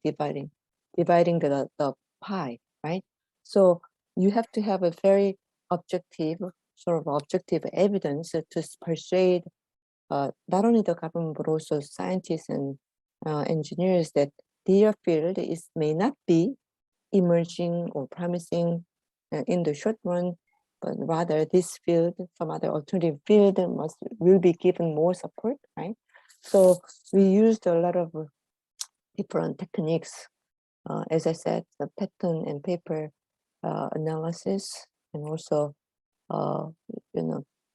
dividing the pie, right? So you have to have a very objective, sort of objective evidence to persuade not only the government but also scientists and engineers that their field may not be emerging or promising in the short run, but rather this field, some other alternative field will be given more support, right? So we used a lot of different techniques. As I said, the pattern and paper analysis, and also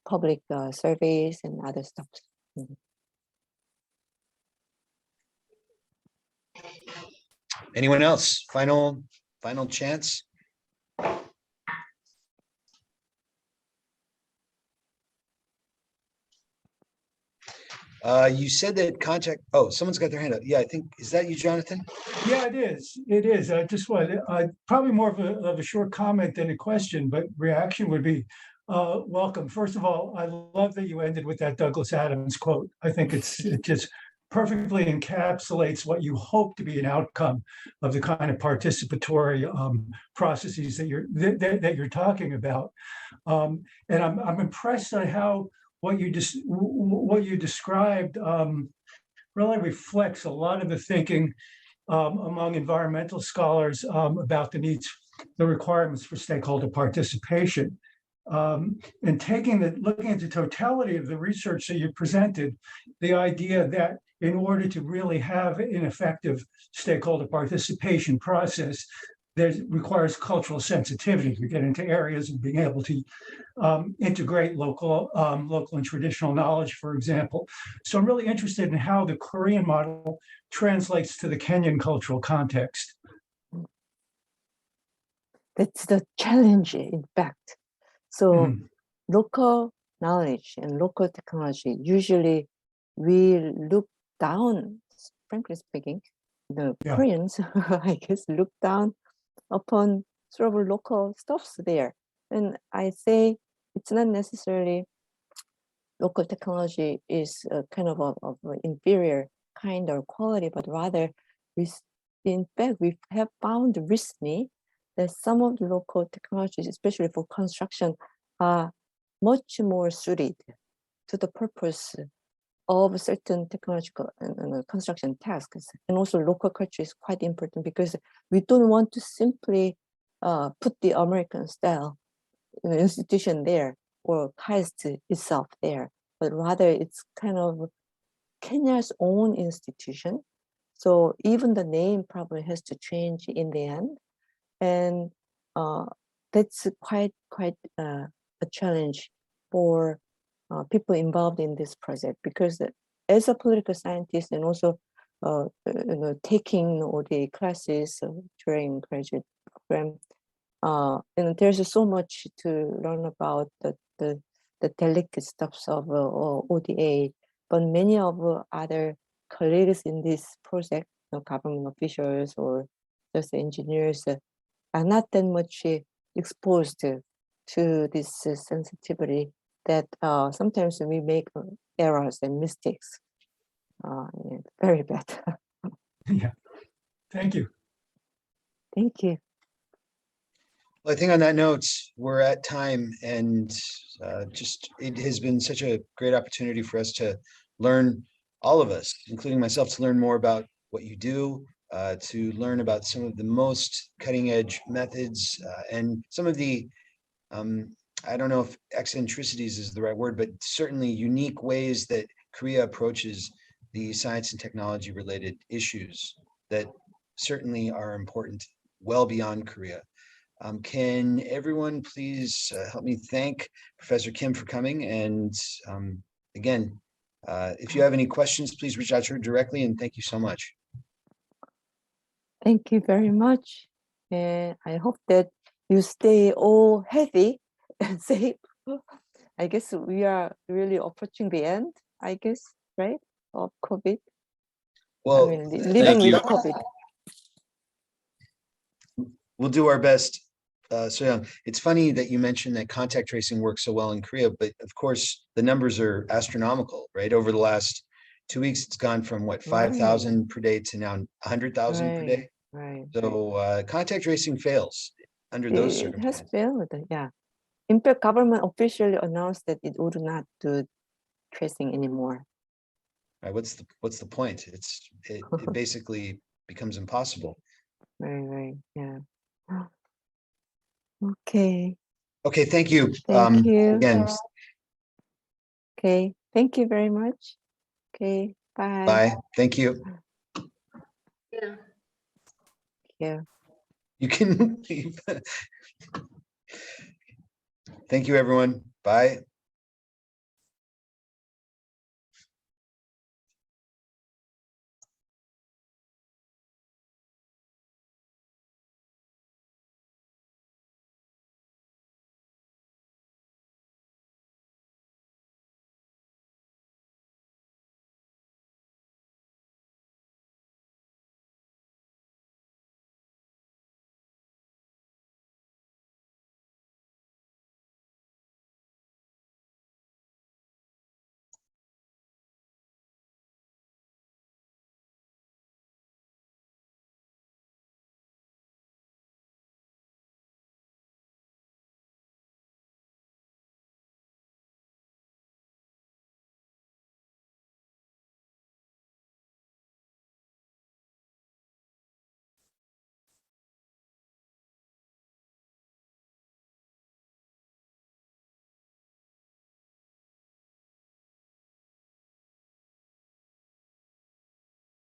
public surveys and other stuff. Mm-hmm. Anyone else? Final chance. You said that contact. Oh, someone's got their hand up. Yeah, I think, is that you, Jonathan? Yeah, it is. It is. I just wanted, probably more of a short comment than a question, but reaction would be welcome. First of all, I love that you ended with that Douglas Adams quote. I think it just perfectly encapsulates what you hope to be an outcome of the kind of participatory processes that you're talking about. And I'm impressed by how what you described really reflects a lot of the thinking among environmental scholars about the requirements for stakeholder participation. And looking at the totality of the research that you presented, the idea that in order to really have an effective stakeholder participation process, that requires cultural sensitivity to get into areas of being able to integrate local and traditional knowledge, for example. So I'm really interested in how the Korean model translates to the Kenyan cultural context. That's the challenge, in fact. So local knowledge and local technology, usually we look down, frankly speaking, the Koreans, I guess, look down upon sort of local stuffs there. And I say it's not necessarily local technology is kind of an inferior kind or quality, but rather, in fact, we have found recently that some of the local technologies, especially for construction, are much more suited to the purpose of certain technological and construction tasks. And also local culture is quite important because we don't want to simply put the American style institution there or KAIST itself there, but rather it's kind of Kenya's own institution. So even the name probably has to change in the end. And that's quite a challenge for people involved in this project, because as a political scientist and also taking all the classes during graduate program, and there's so much to learn about the delicate stuffs of ODA, but many of other colleagues in this project, government officials or just engineers, are not that much exposed to this sensitivity that sometimes we make errors and mistakes. Very bad. Yeah, thank you. Thank you. Well, I think on that note, we're at time, and it has been such a great opportunity for us to learn, all of us, including myself, to learn more about what you do, to learn about some of the most cutting edge methods and some of the, I don't know if eccentricities is the right word, but certainly unique ways that Korea approaches the science and technology related issues that certainly are important well beyond Korea. Can everyone please help me thank Professor Kim for coming? And again, if you have any questions, please reach out to her directly, and thank you so much. Thank you very much. And I hope that you stay all healthy and safe. I guess we are really approaching the end, I guess, right, of COVID. Well, I mean, living with COVID. We'll do our best. So it's funny that you mentioned that contact tracing works so well in Korea, but of course the numbers are astronomical, right? Over the last 2 weeks, it's gone from what, Right. 5,000 per day to now 100,000 per day. Right. So contact tracing fails under those It has circumstances. failed. Yeah. In fact, government officially announced that it would not do tracing anymore. Right? What's the point? It basically becomes impossible. Right. Yeah. Okay. Okay, thank you. Thank you. Again, Okay. Thank you very much. Okay. Bye. bye. Thank you. Yeah. You can leave. Thank you, everyone. Bye.